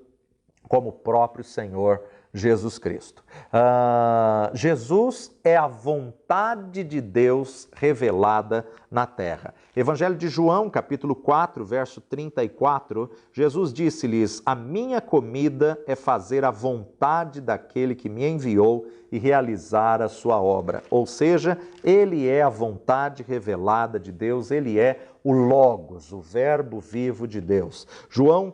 como o próprio Senhor Jesus Cristo. Jesus é a vontade de Deus revelada na terra. Evangelho de João, capítulo 4, verso 34, Jesus disse-lhes: A minha comida é fazer a vontade daquele que me enviou e realizar a sua obra. Ou seja, ele é a vontade revelada de Deus, ele é o Logos, o verbo vivo de Deus. João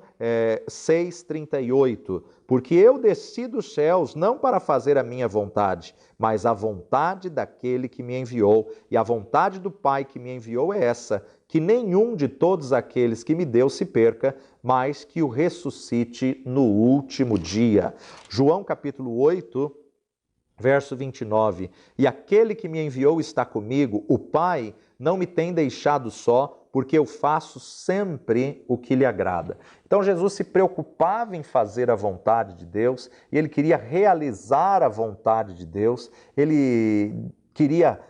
6,38, porque eu desci dos céus não para fazer a minha vontade, mas a vontade daquele que me enviou. E a vontade do Pai que me enviou é essa, que nenhum de todos aqueles que me deu se perca, mas que o ressuscite no último dia. João capítulo 8, verso 29, e aquele que me enviou está comigo, o Pai não me tem deixado só, porque eu faço sempre o que lhe agrada. Então Jesus se preocupava em fazer a vontade de Deus, e ele queria realizar a vontade de Deus, ele queria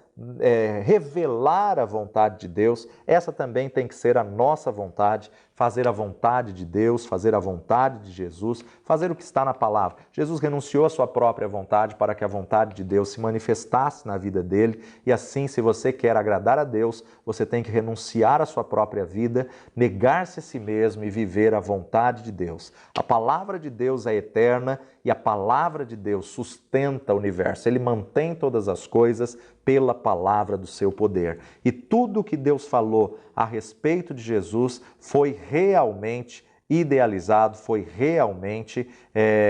revelar a vontade de Deus. Essa também tem que ser a nossa vontade, fazer a vontade de Deus, fazer a vontade de Jesus, fazer o que está na palavra. Jesus renunciou à sua própria vontade para que a vontade de Deus se manifestasse na vida dele, e assim, se você quer agradar a Deus, você tem que renunciar à sua própria vida, negar-se a si mesmo e viver a vontade de Deus. A palavra de Deus é eterna e a palavra de Deus sustenta o universo. Ele mantém todas as coisas pela palavra do seu poder. E tudo o que Deus falou a respeito de Jesus foi realmente idealizado, foi realmente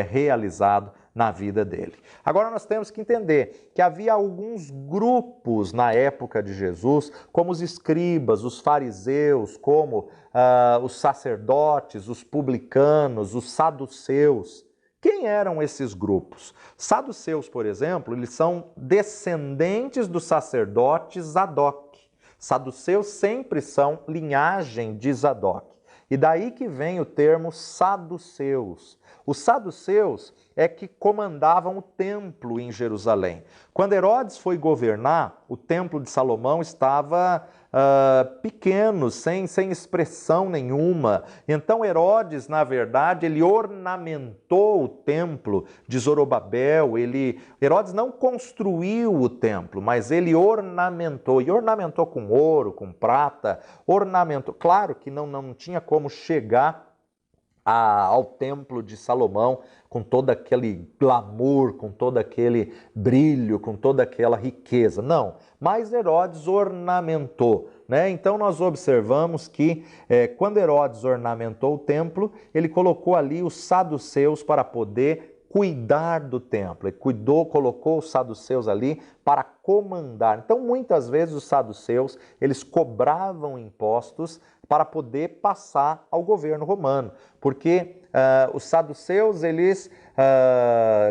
realizado na vida dele. Agora nós temos que entender que havia alguns grupos na época de Jesus, como os escribas, os fariseus, como os sacerdotes, os publicanos, os saduceus. Quem eram esses grupos? Saduceus, por exemplo, eles são descendentes do sacerdote Zadok. Saduceus sempre são linhagem de Zadok. E daí que vem o termo saduceus. Os saduceus é que comandavam o templo em Jerusalém. Quando Herodes foi governar, o templo de Salomão estava pequeno, sem expressão nenhuma. Então Herodes, na verdade, ele ornamentou o templo de Zorobabel. Herodes não construiu o templo, mas ele ornamentou. E ornamentou com ouro, com prata, ornamentou. Claro que não tinha como chegar ao templo de Salomão com todo aquele glamour, com todo aquele brilho, com toda aquela riqueza. Não, mas Herodes ornamentou, né? Então nós observamos que quando Herodes ornamentou o templo, ele colocou ali os saduceus para poder cuidar do templo. Ele colocou os saduceus ali para comandar. Então muitas vezes os saduceus, eles cobravam impostos para poder passar ao governo romano, porque os saduceus, eles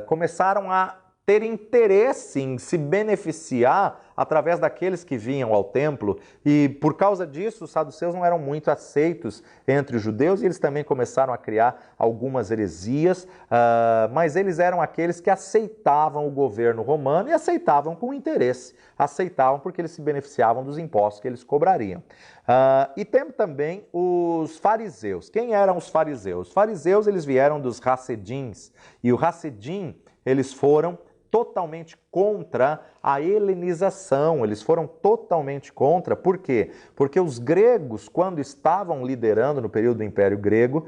começaram a ter interesse em se beneficiar através daqueles que vinham ao templo, e por causa disso os saduceus não eram muito aceitos entre os judeus, e eles também começaram a criar algumas heresias, mas eles eram aqueles que aceitavam o governo romano e aceitavam com interesse, aceitavam porque eles se beneficiavam dos impostos que eles cobrariam. E temos também os fariseus. Quem eram os fariseus? Os fariseus, eles vieram dos Hassedins, e o Hassidim, eles foram totalmente contra a helenização, eles foram totalmente contra. Por quê? Porque os gregos, quando estavam liderando no período do Império Grego,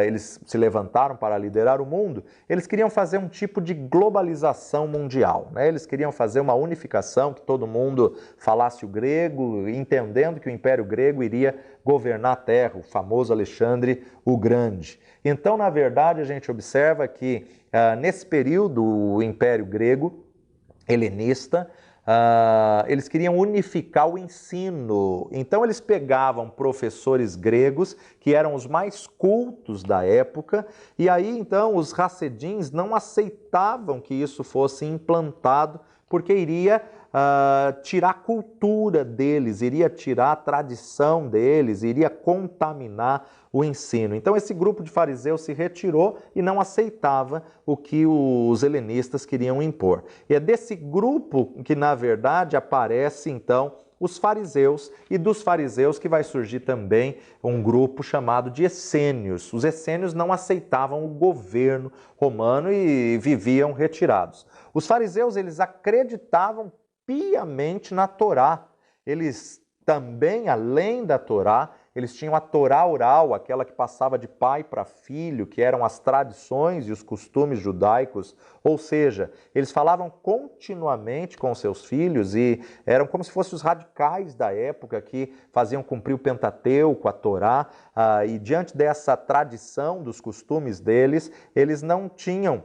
eles se levantaram para liderar o mundo, eles queriam fazer um tipo de globalização mundial, né? Eles queriam fazer uma unificação, que todo mundo falasse o grego, entendendo que o Império Grego iria governar a Terra, o famoso Alexandre o Grande. Então, na verdade, a gente observa que nesse período, o Império Grego, helenista, eles queriam unificar o ensino. Então eles pegavam professores gregos, que eram os mais cultos da época, e aí então os Hassedins não aceitavam que isso fosse implantado, porque iria tirar a cultura deles, iria tirar a tradição deles, iria contaminar o ensino. Então esse grupo de fariseus se retirou e não aceitava o que os helenistas queriam impor. E é desse grupo que, na verdade, aparece então os fariseus, e dos fariseus que vai surgir também um grupo chamado de essênios. Os essênios não aceitavam o governo romano e viviam retirados. Os fariseus, eles acreditavam piamente na Torá. Eles também, além da Torá, eles tinham a Torá oral, aquela que passava de pai para filho, que eram as tradições e os costumes judaicos, ou seja, eles falavam continuamente com seus filhos e eram como se fossem os radicais da época que faziam cumprir o Pentateuco, a Torá, e diante dessa tradição dos costumes deles, eles não tinham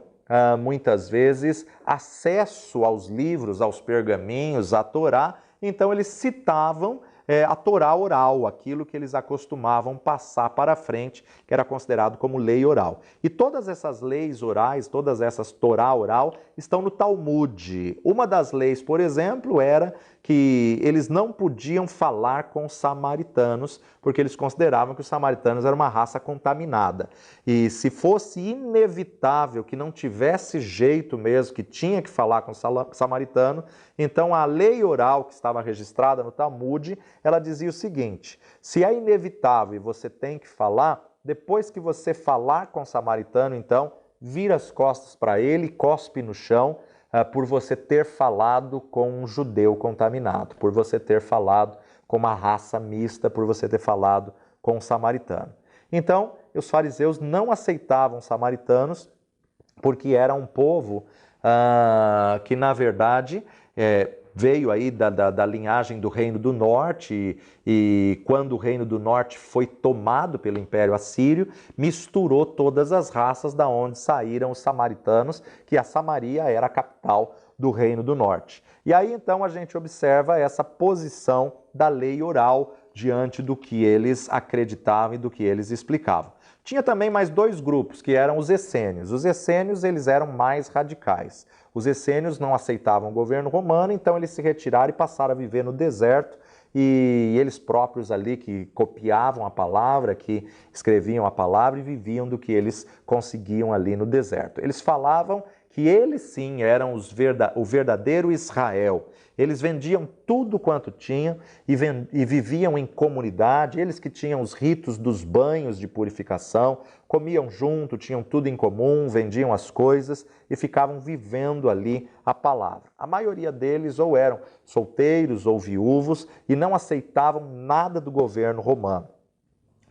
muitas vezes acesso aos livros, aos pergaminhos, à Torá, então eles citavam a Torá oral, aquilo que eles acostumavam passar para frente, que era considerado como lei oral. E todas essas leis orais, todas essas Torá oral, estão no Talmud. Uma das leis, por exemplo, era que eles não podiam falar com os samaritanos, porque eles consideravam que os samaritanos eram uma raça contaminada. E se fosse inevitável, que não tivesse jeito mesmo, que tinha que falar com o samaritano, então a lei oral que estava registrada no Talmud, ela dizia o seguinte: se é inevitável e você tem que falar, depois que você falar com o samaritano, então, vira as costas para ele, cospe no chão, por você ter falado com um judeu contaminado, por você ter falado com uma raça mista, por você ter falado com um samaritano. Então, os fariseus não aceitavam samaritanos, porque era um povo que, na verdade, veio aí da linhagem do Reino do Norte, e quando o Reino do Norte foi tomado pelo Império Assírio, misturou todas as raças da onde saíram os samaritanos, que a Samaria era a capital do Reino do Norte. E aí então a gente observa essa posição da lei oral diante do que eles acreditavam e do que eles explicavam. Tinha também mais dois grupos, que eram os essênios. Os essênios, eles eram mais radicais. Os essênios não aceitavam o governo romano, então eles se retiraram e passaram a viver no deserto, e eles próprios ali que copiavam a palavra, que escreviam a palavra e viviam do que eles conseguiam ali no deserto. Eles falavam que eles sim eram o verdadeiro Israel. Eles vendiam tudo quanto tinham e viviam em comunidade, eles que tinham os ritos dos banhos de purificação, comiam junto, tinham tudo em comum, vendiam as coisas e ficavam vivendo ali a palavra. A maioria deles ou eram solteiros ou viúvos e não aceitavam nada do governo romano.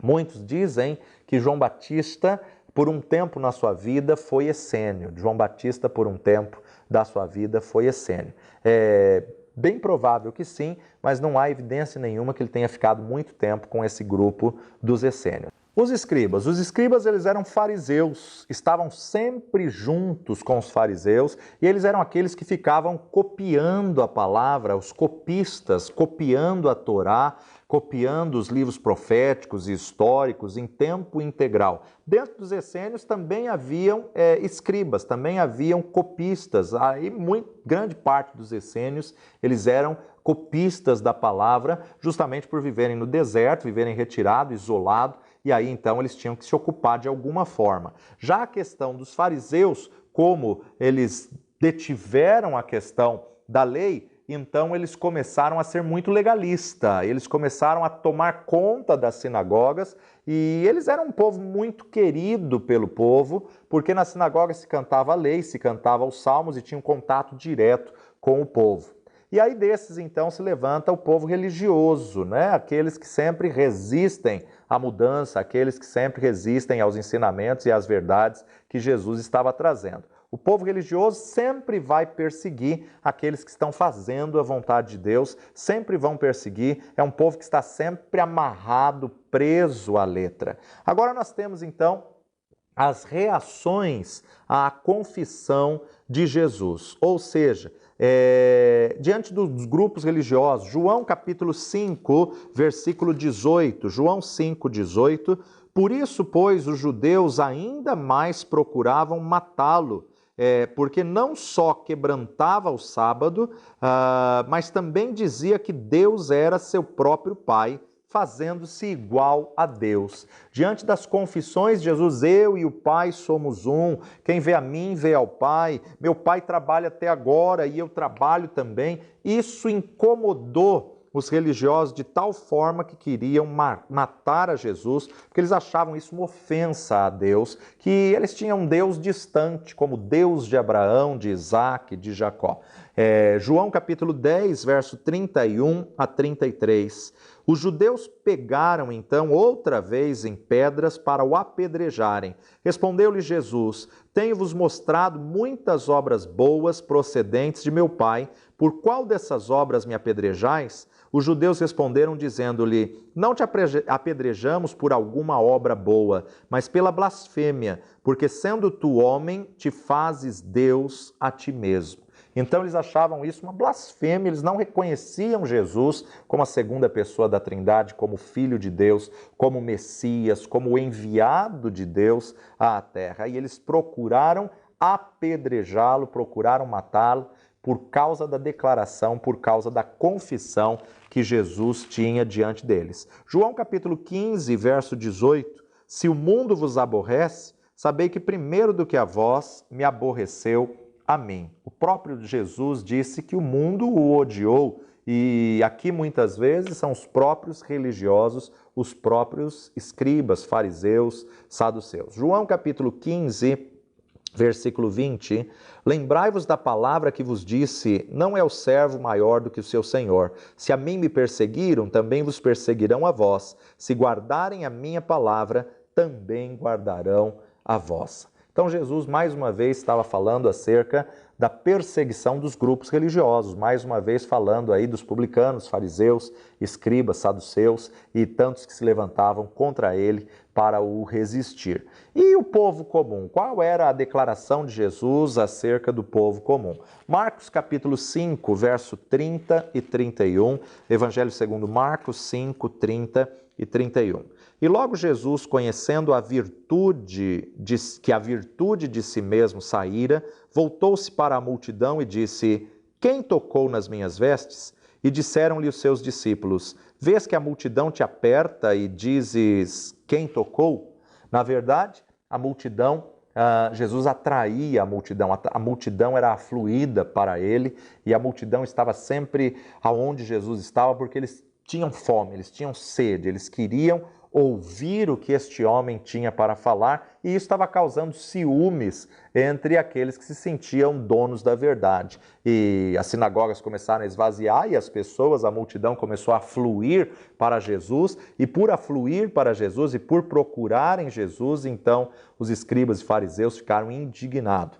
Muitos dizem que João Batista, por um tempo na sua vida, foi essênio. João Batista, por um tempo da sua vida, foi essênio. É bem provável que sim, mas não há evidência nenhuma que ele tenha ficado muito tempo com esse grupo dos essênios. Os escribas eles eram fariseus, estavam sempre juntos com os fariseus e eles eram aqueles que ficavam copiando a palavra, os copistas, copiando a Torá, copiando os livros proféticos e históricos em tempo integral. Dentro dos essênios também haviam escribas, também haviam copistas. Aí grande parte dos essênios eles eram copistas da palavra, justamente por viverem no deserto, viverem retirado, isolado, e aí então eles tinham que se ocupar de alguma forma. Já a questão dos fariseus, como eles detiveram a questão da lei, então eles começaram a ser muito legalistas, eles começaram a tomar conta das sinagogas e eles eram um povo muito querido pelo povo, porque na sinagoga se cantava a lei, se cantava os salmos e tinha um contato direto com o povo. E aí desses então se levanta o povo religioso, né? Aqueles que sempre resistem à mudança, aqueles que sempre resistem aos ensinamentos e às verdades que Jesus estava trazendo. O povo religioso sempre vai perseguir aqueles que estão fazendo a vontade de Deus, sempre vão perseguir, é um povo que está sempre amarrado, preso à letra. Agora nós temos então as reações à confissão de Jesus, ou seja, diante dos grupos religiosos. João capítulo 5, versículo 18, João 5, 18, por isso, pois, os judeus ainda mais procuravam matá-lo, porque não só quebrantava o sábado, mas também dizia que Deus era seu próprio Pai, fazendo-se igual a Deus. Diante das confissões de Jesus, eu e o Pai somos um, quem vê a mim vê ao Pai, meu Pai trabalha até agora e eu trabalho também, isso incomodou os religiosos de tal forma que queriam matar a Jesus, porque eles achavam isso uma ofensa a Deus, que eles tinham um Deus distante, como Deus de Abraão, de Isaac, de Jacó. João capítulo 10, verso 31 a 33. Os judeus pegaram então outra vez em pedras para o apedrejarem. Respondeu-lhe Jesus: tenho-vos mostrado muitas obras boas procedentes de meu Pai, por qual dessas obras me apedrejais? Os judeus responderam dizendo-lhe: não te apedrejamos por alguma obra boa, mas pela blasfêmia, porque sendo tu homem, te fazes Deus a ti mesmo. Então eles achavam isso uma blasfêmia, eles não reconheciam Jesus como a segunda pessoa da Trindade, como Filho de Deus, como Messias, como o enviado de Deus à terra. E eles procuraram apedrejá-lo, procuraram matá-lo por causa da declaração, por causa da confissão que Jesus tinha diante deles. João capítulo 15, verso 18, se o mundo vos aborrece, sabei que primeiro do que a vós me aborreceu a mim. O próprio Jesus disse que o mundo o odiou E aqui muitas vezes são os próprios religiosos, os próprios escribas, fariseus, saduceus. João capítulo 15, versículo 20, lembrai-vos da palavra que vos disse, não é o servo maior do que o seu senhor. Se a mim me perseguiram, também vos perseguirão a vós. Se guardarem a minha palavra, também guardarão a vossa. Então Jesus mais uma vez estava falando acerca da perseguição dos grupos religiosos, mais uma vez falando aí dos publicanos, fariseus, escribas, saduceus e tantos que se levantavam contra ele para o resistir. E o povo comum? Qual era a declaração de Jesus acerca do povo comum? Marcos capítulo 5, verso 30 e 31, Evangelho segundo Marcos 5, 30 e 31. E logo Jesus, conhecendo a virtude de si mesmo saíra, voltou-se para a multidão e disse, quem tocou nas minhas vestes? E disseram-lhe os seus discípulos, vês que a multidão te aperta e dizes, quem tocou? Na verdade, a multidão, Jesus atraía a multidão era afluída para ele e a multidão estava sempre aonde Jesus estava porque eles tinham fome, eles tinham sede, eles queriam ouvir o que este homem tinha para falar e isso estava causando ciúmes entre aqueles que se sentiam donos da verdade. E as sinagogas começaram a esvaziar e as pessoas, a multidão começou a fluir para Jesus e por afluir para Jesus e por procurarem Jesus, então os escribas e fariseus ficaram indignados.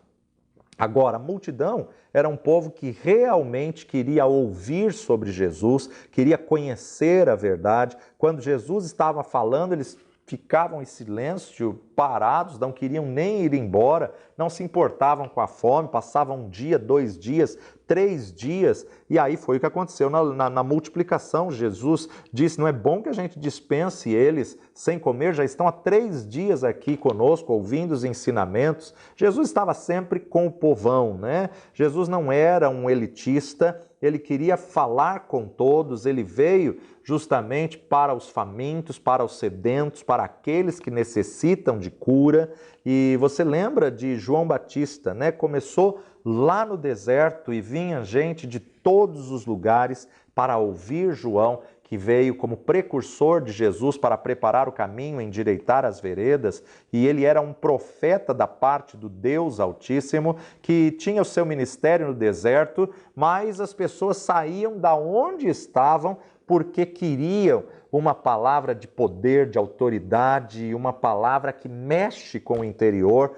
Agora, a multidão era um povo que realmente queria ouvir sobre Jesus, queria conhecer a verdade. Quando Jesus estava falando, eles ficavam em silêncio, parados, não queriam nem ir embora, não se importavam com a fome, passavam um dia, 2 dias, 3 dias, e aí foi o que aconteceu na multiplicação. Jesus disse, não é bom que a gente dispense eles sem comer, já estão há 3 dias aqui conosco, ouvindo os ensinamentos. Jesus estava sempre com o povão, né? Jesus não era um elitista, ele queria falar com todos, ele veio justamente para os famintos, para os sedentos, para aqueles que necessitam de cura. E você lembra de João Batista, né? Começou lá no deserto e vinha gente de todos os lugares para ouvir João, que veio como precursor de Jesus para preparar o caminho, endireitar as veredas, e ele era um profeta da parte do Deus Altíssimo, que tinha o seu ministério no deserto, mas as pessoas saíam da onde estavam porque queriam uma palavra de poder, de autoridade, uma palavra que mexe com o interior.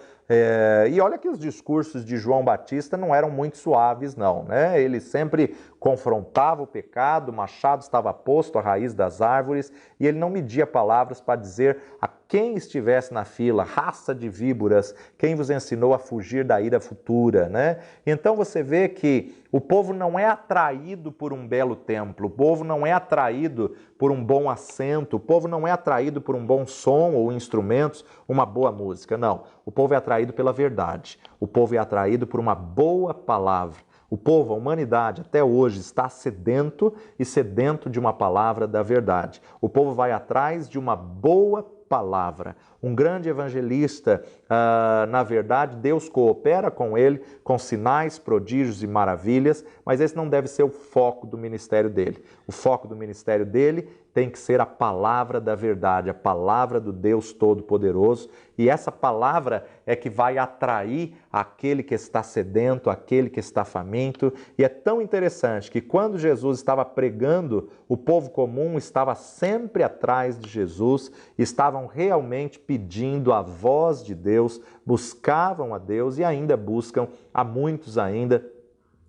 E olha que os discursos de João Batista não eram muito suaves, não, né? Ele sempre confrontava o pecado, o machado estava posto à raiz das árvores e ele não media palavras para dizer a quem estivesse na fila, raça de víboras, quem vos ensinou a fugir da ira futura, né? Então você vê que o povo não é atraído por um belo templo, o povo não é atraído por um bom assento, o povo não é atraído por um bom som ou instrumentos, uma boa música, não. O povo é atraído pela verdade, o povo é atraído por uma boa palavra. O povo, a humanidade, até hoje está sedento e sedento de uma palavra da verdade. O povo vai atrás de uma boa palavra. Um grande evangelista, na verdade, Deus coopera com ele, com sinais, prodígios e maravilhas, mas esse não deve ser o foco do ministério dele. O foco do ministério dele tem que ser a palavra da verdade, a palavra do Deus Todo-Poderoso, e essa palavra é que vai atrair aquele que está sedento, aquele que está faminto, e é tão interessante que quando Jesus estava pregando, o povo comum estava sempre atrás de Jesus, estavam realmente pedindo a voz de Deus, buscavam a Deus e ainda buscam, há muitos ainda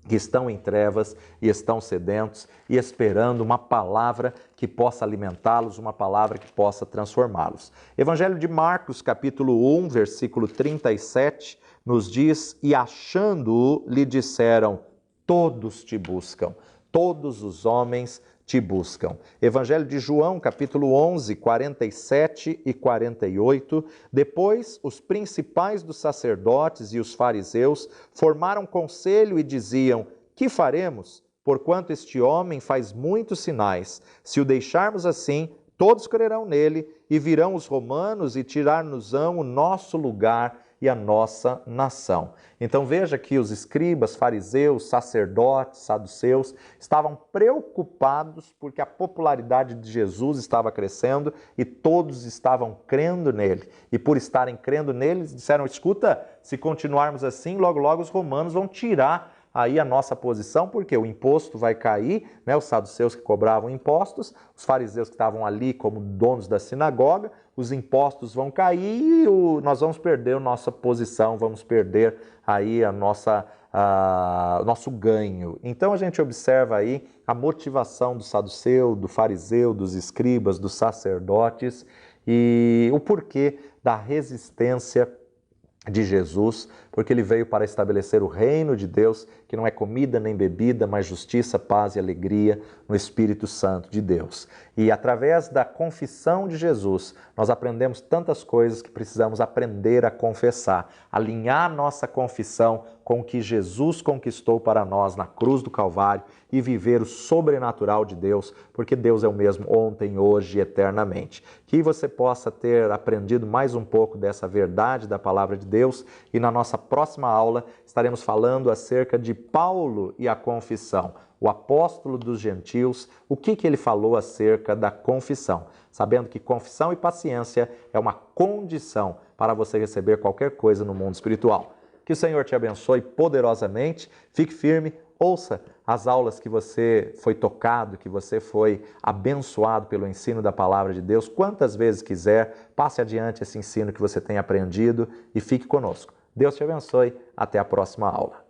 que estão em trevas e estão sedentos e esperando uma palavra que possa alimentá-los, uma palavra que possa transformá-los. Evangelho de Marcos, capítulo 1, versículo 37, nos diz, e achando-o, lhe disseram, todos te buscam, todos os homens te buscam. Evangelho de João, capítulo 11, 47 e 48. Depois, os principais dos sacerdotes e os fariseus formaram conselho e diziam, que faremos? Porquanto este homem faz muitos sinais. Se o deixarmos assim, todos crerão nele e virão os romanos e tirar-nos-ão o nosso lugar e a nossa nação. Então veja que os escribas, fariseus, sacerdotes, saduceus estavam preocupados porque a popularidade de Jesus estava crescendo e todos estavam crendo nele. E por estarem crendo nele, disseram, escuta, se continuarmos assim, logo logo os romanos vão tirar aí a nossa posição, porque o imposto vai cair, né? Os saduceus que cobravam impostos, os fariseus que estavam ali como donos da sinagoga, os impostos vão cair e nós vamos perder a nossa posição, vamos perder aí o nosso ganho. Então a gente observa aí a motivação do saduceu, do fariseu, dos escribas, dos sacerdotes e o porquê da resistência de Jesus, porque ele veio para estabelecer o reino de Deus, que não é comida nem bebida, mas justiça, paz e alegria no Espírito Santo de Deus. E através da confissão de Jesus, nós aprendemos tantas coisas que precisamos aprender a confessar, alinhar nossa confissão com o que Jesus conquistou para nós na cruz do Calvário e viver o sobrenatural de Deus, porque Deus é o mesmo ontem, hoje e eternamente. Que você possa ter aprendido mais um pouco dessa verdade da palavra de Deus e na nossa próxima aula estaremos falando acerca de Paulo e a confissão, o apóstolo dos gentios, o que ele falou acerca da confissão, sabendo que confissão e paciência é uma condição para você receber qualquer coisa no mundo espiritual. Que o Senhor te abençoe poderosamente, fique firme, ouça as aulas que você foi tocado, que você foi abençoado pelo ensino da palavra de Deus, quantas vezes quiser, passe adiante esse ensino que você tem aprendido e fique conosco. Deus te abençoe, até a próxima aula.